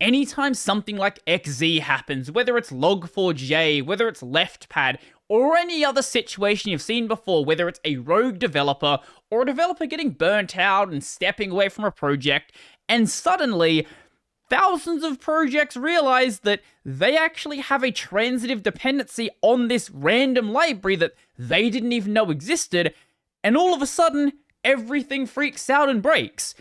Anytime something like XZ happens, whether it's log4j, whether it's leftpad, or any other situation you've seen before, whether it's a rogue developer or a developer getting burnt out and stepping away from a project, and suddenly thousands of projects realize that they actually have a transitive dependency on this random library that they didn't even know existed, and all of a sudden, everything freaks out and breaks.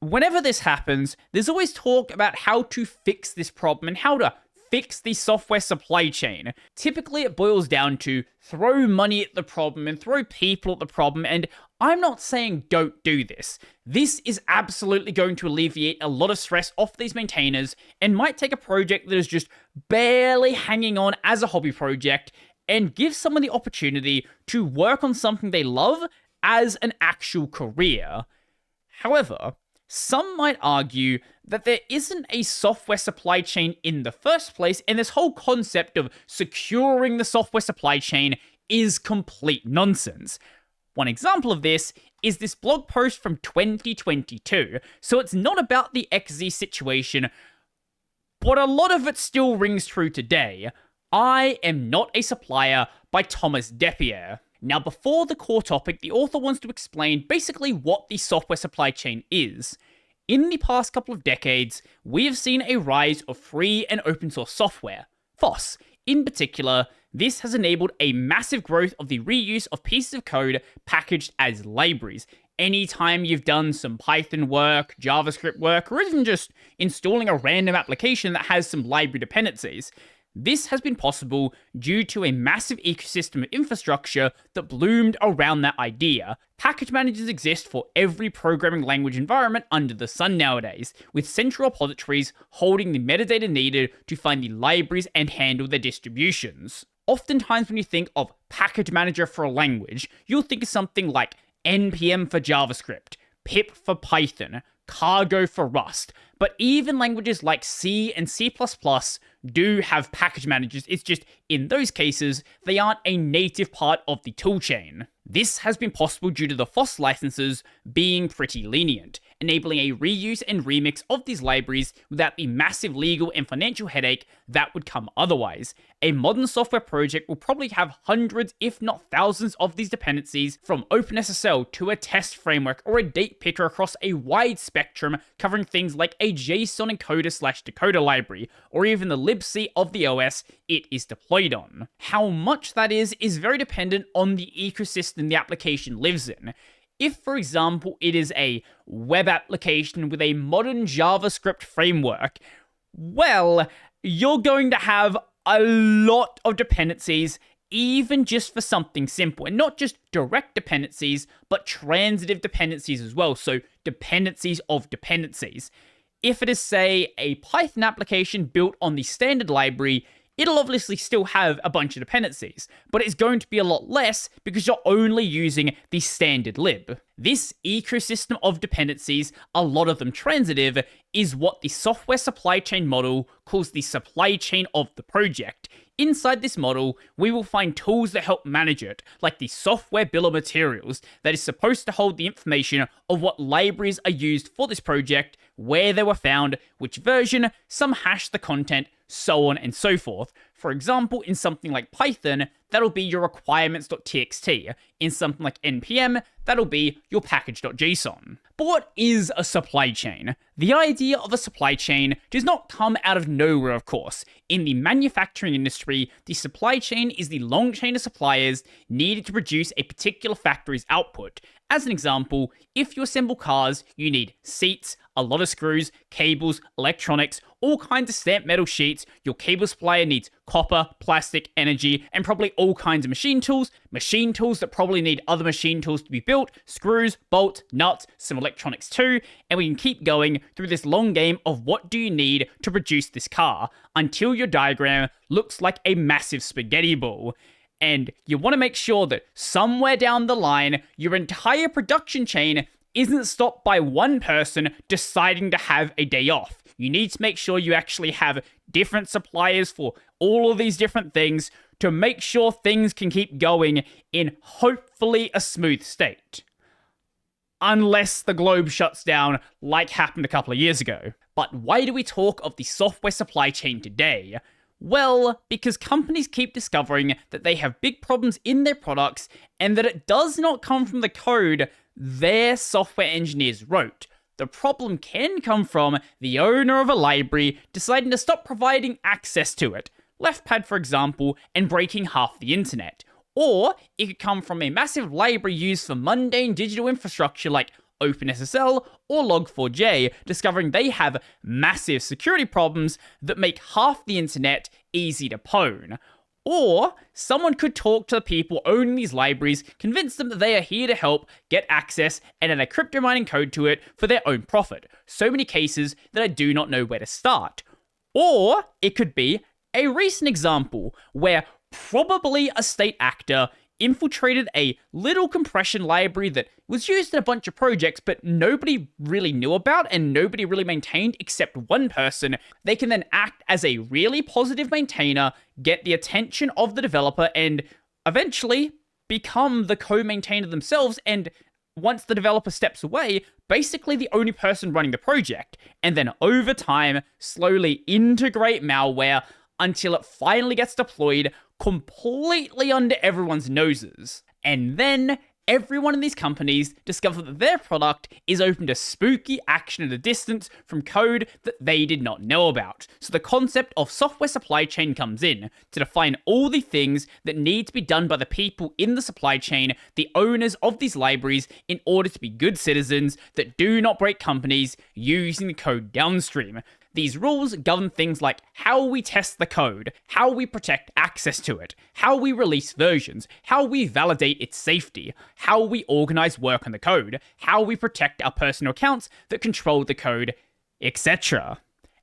Whenever this happens, there's always talk about how to fix this problem and how to fix the software supply chain. Typically, it boils down to throw money at the problem and throw people at the problem, and I'm not saying don't do this. This is absolutely going to alleviate a lot of stress off these maintainers and might take a project that is just barely hanging on as a hobby project and give someone the opportunity to work on something they love as an actual career. However, some might argue that there isn't a software supply chain in the first place, and this whole concept of securing the software supply chain is complete nonsense. One example of this is this blog post from 2022, so it's not about the XZ situation, but a lot of it still rings true today. I Am Not a Supplier by Thomas Depierre. Now, before the core topic, the author wants to explain basically what the software supply chain is. In the past couple of decades, we have seen a rise of free and open source software, foss. In particular, this has enabled a massive growth of the reuse of pieces of code packaged as libraries. Anytime you've done some Python work, JavaScript work, or even just installing a random application that has some library dependencies, this has been possible due to a massive ecosystem of infrastructure that bloomed around that idea. Package managers exist for every programming language environment under the sun nowadays, with central repositories holding the metadata needed to find the libraries and handle their distributions. Oftentimes when you think of package manager for a language, you'll think of something like npm for JavaScript, pip for Python, cargo for Rust, but even languages like C and C++ do have package managers. It's just, in those cases, they aren't a native part of the toolchain. This has been possible due to the foss licenses being pretty lenient, enabling a reuse and remix of these libraries without the massive legal and financial headache that would come otherwise. A modern software project will probably have hundreds, if not thousands, of these dependencies, from OpenSSL to a test framework or a date picker across a wide spectrum covering things like a JSON encoder/decoder library, or even the libc of the OS it is deployed on. How much that is very dependent on the ecosystem the application lives in. If, for example, it is a web application with a modern JavaScript framework, well, you're going to have a lot of dependencies, even just for something simple. And not just direct dependencies, but transitive dependencies as well. So dependencies of dependencies. If it is, say, a Python application built on the standard library, it'll obviously still have a bunch of dependencies, but it's going to be a lot less because you're only using the standard lib. This ecosystem of dependencies, a lot of them transitive, is what the software supply chain model calls the supply chain of the project. Inside this model, we will find tools that help manage it, like the software bill of materials that is supposed to hold the information of what libraries are used for this project, where they were found, which version, some hash the content, so on and so forth. For example, in something like Python, that'll be your requirements.txt. In something like npm, that'll be your package.json. But what is a supply chain? The idea of a supply chain does not come out of nowhere, of course. In the manufacturing industry, the supply chain is the long chain of suppliers needed to produce a particular factory's output. As an example, if you assemble cars, you need seats, a lot of screws, cables, electronics, all kinds of stamped metal sheets. Your cable supplier needs copper, plastic, energy, and probably all kinds of machine tools that probably need other machine tools to be built, screws, bolts, nuts, some electronics too, and we can keep going through this long game of what do you need to produce this car, until your diagram looks like a massive spaghetti ball. And you want to make sure that somewhere down the line, your entire production chain isn't stopped by one person deciding to have a day off. You need to make sure you actually have different suppliers for all of these different things to make sure things can keep going in hopefully a smooth state. unless the globe shuts down like happened a couple of years ago. But why do we talk of the software supply chain today? Well, because companies keep discovering that they have big problems in their products and that it does not come from the code their software engineers wrote. The problem can come from the owner of a library deciding to stop providing access to it, LeftPad for example, and breaking half the internet. Or it could come from a massive library used for mundane digital infrastructure like OpenSSL or Log4j, discovering they have massive security problems that make half the internet easy to pwn. Or someone could talk to the people owning these libraries, convince them that they are here to help get access and add a crypto mining code to it for their own profit. So many cases that I do not know where to start. Or it could be a recent example where probably a state actor infiltrated a little compression library that was used in a bunch of projects but nobody really knew about and nobody really maintained except one person. They can then act as a really positive maintainer, get the attention of the developer, and eventually become the co-maintainer themselves, and once the developer steps away, basically the only person running the project, and then over time slowly integrate malware until it finally gets deployed completely under everyone's noses. And then everyone in these companies discover that their product is open to spooky action at a distance from code that they did not know about. So the concept of software supply chain comes in to define all the things that need to be done by the people in the supply chain, the owners of these libraries, in order to be good citizens that do not break companies using the code downstream. These rules govern things like how we test the code, how we protect access to it, how we release versions, how we validate its safety, how we organize work on the code, how we protect our personal accounts that control the code, etc.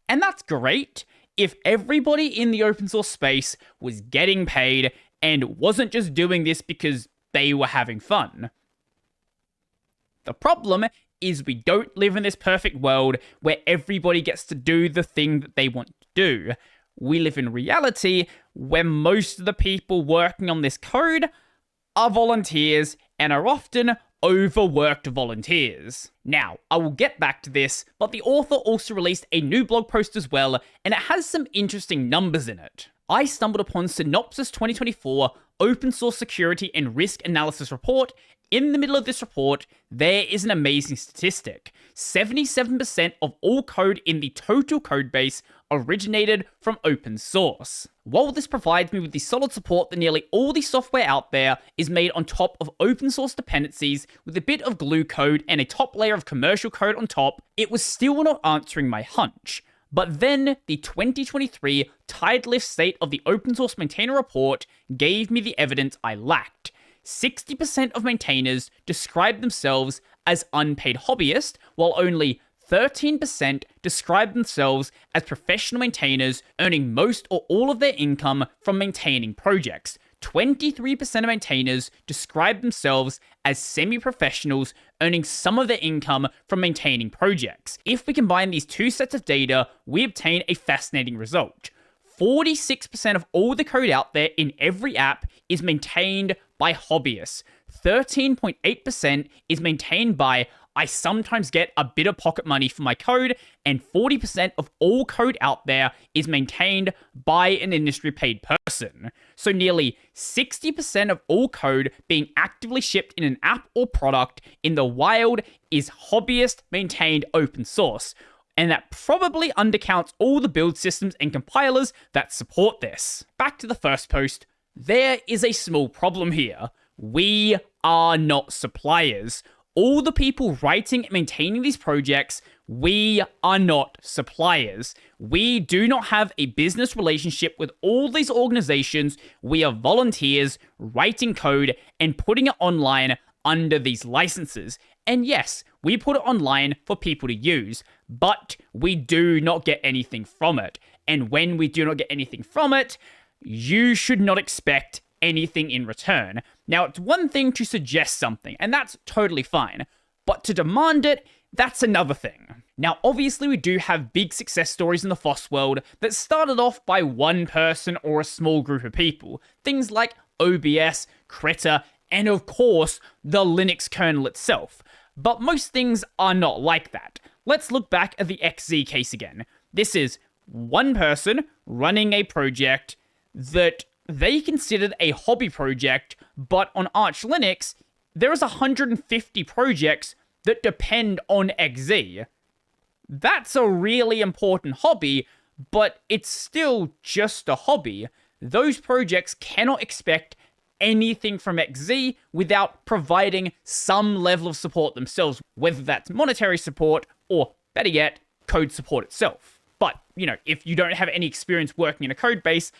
And that's great if everybody in the open source space was getting paid and wasn't just doing this because they were having fun. The problem is we don't live in this perfect world where everybody gets to do the thing that they want to do. We live in reality where most of the people working on this code are volunteers and are often overworked volunteers. Now, I will get back to this, but the author also released a new blog post as well, and it has some interesting numbers in it. I stumbled upon Synopsys 2024 Open Source Security and Risk Analysis Report. In the middle of this report, there is an amazing statistic. 77% of all code in the total codebase originated from open source. While this provides me with the solid support that nearly all the software out there is made on top of open source dependencies with a bit of glue code and a top layer of commercial code on top, it was still not answering my hunch. But then the 2023 Tidelift State of the Open Source Maintainer Report gave me the evidence I lacked. 60% of maintainers describe themselves as unpaid hobbyists, while only 13% describe themselves as professional maintainers earning most or all of their income from maintaining projects. 23% of maintainers describe themselves as semi-professionals earning some of their income from maintaining projects. If we combine these two sets of data, we obtain a fascinating result. 46% of all the code out there in every app is maintained by hobbyists. 13.8% is maintained by I sometimes get a bit of pocket money for my code, and 40% of all code out there is maintained by an industry paid person. So nearly 60% of all code being actively shipped in an app or product in the wild is hobbyist maintained open source. And that probably undercounts all the build systems and compilers that support this. Back to the first post, there is a small problem here. We are not suppliers. All the people writing and maintaining these projects, we are not suppliers. We do not have a business relationship with all these organizations. We are volunteers writing code and putting it online under these licenses. And yes, we put it online for people to use, but we do not get anything from it. And when we do not get anything from it, you should not expect anything in return. Now, it's one thing to suggest something, and that's totally fine, but to demand it, that's another thing. Now, obviously, we do have big success stories in the foss world that started off by one person or a small group of people. Things like OBS, Krita, and of course, the Linux kernel itself. But most things are not like that. Let's look back at the XZ case again. This is one person running a project that they considered a hobby project, but on Arch Linux, there is 150 projects that depend on XZ. That's a really important hobby, but it's still just a hobby. Those projects cannot expect anything from XZ without providing some level of support themselves, whether that's monetary support or, better yet, code support itself. But, if you don't have any experience working in a code base,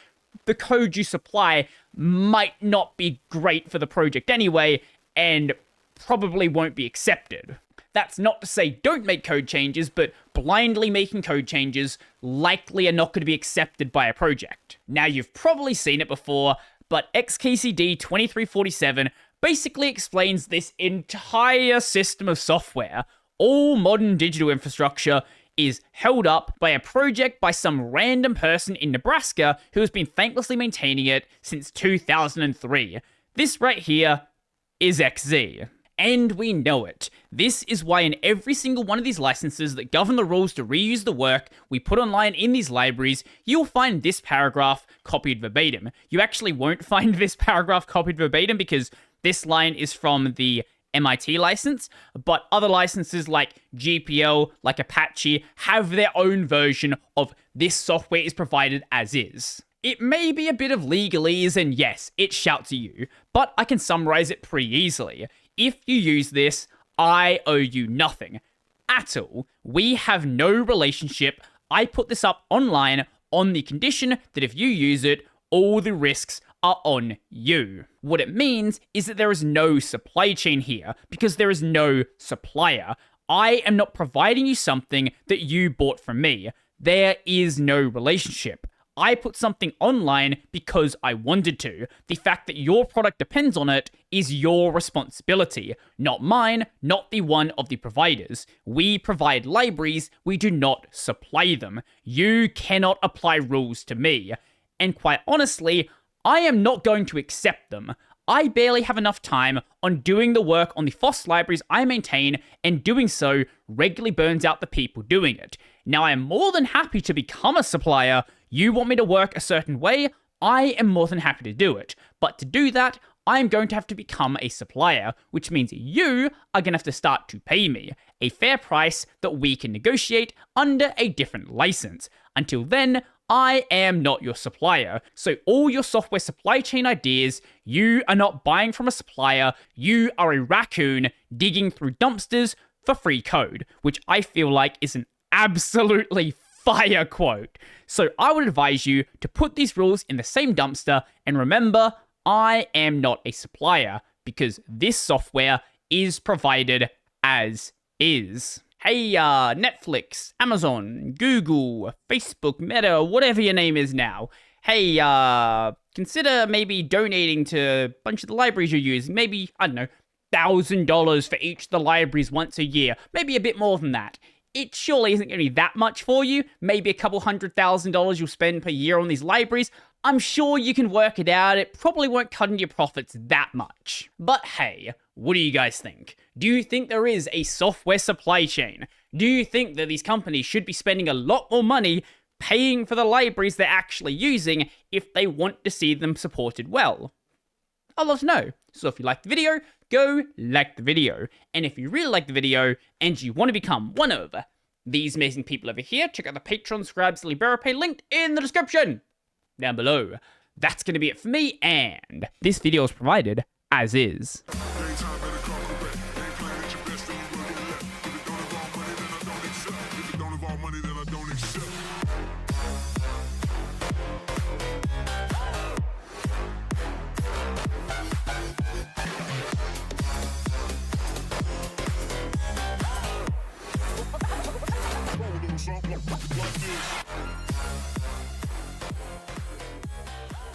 the code you supply might not be great for the project anyway, and probably won't be accepted. That's not to say don't make code changes, but blindly making code changes likely are not going to be accepted by a project. Now, you've probably seen it before, but XKCD 2347 basically explains this entire system of software. All modern digital infrastructure is held up by a project by some random person in Nebraska who has been thanklessly maintaining it since 2003. This right here is XZ. And we know it. This is why in every single one of these licenses that govern the rules to reuse the work we put online in these libraries, you'll find this paragraph copied verbatim. You actually won't find this paragraph copied verbatim because this line is from the MIT license, but other licenses like GPL, like Apache, have their own version of this software is provided as is. It may be a bit of legalese, and yes, it shouts at you, but I can summarize it pretty easily. If you use this, I owe you nothing at all. We have no relationship. I put this up online on the condition that if you use it, all the risks are on you. What it means is that there is no supply chain here because there is no supplier. I am not providing you something that you bought from me. There is no relationship. I put something online because I wanted to. The fact that your product depends on it is your responsibility, not mine, not the one of the providers. We provide libraries, we do not supply them. You cannot apply rules to me. And quite honestly, I am not going to accept them. I barely have enough time on doing the work on the foss libraries I maintain, and doing so regularly burns out the people doing it. Now, I am more than happy to become a supplier. You want me to work a certain way, I am more than happy to do it. But to do that, I am going to have to become a supplier, which means you are going to have to start to pay me a fair price that we can negotiate under a different license. Until then, I am not your supplier. So all your software supply chain ideas, you are not buying from a supplier, you are a raccoon digging through dumpsters for free code, which I feel like is an absolutely fire quote. So I would advise you to put these rules in the same dumpster, and remember, I am not a supplier because this software is provided as is. Hey, Netflix, Amazon, Google, Facebook, Meta, whatever your name is now. Hey, consider maybe donating to a bunch of the libraries you're using. Maybe, I don't know, $1,000 for each of the libraries once a year. Maybe a bit more than that. It surely isn't going to be that much for you. Maybe a couple $100,000 you'll spend per year on these libraries. I'm sure you can work it out. It probably won't cut into your profits that much. But hey, what do you guys think? Do you think there is a software supply chain? Do you think that these companies should be spending a lot more money paying for the libraries they're actually using if they want to see them supported well? I'd love to know. So if you liked the video, go like the video. And if you really like the video and you want to become one of these amazing people over here, check out the Patreon, Scribes, LiberaPay linked in the description down below. That's going to be it for me, and this video is provided as is.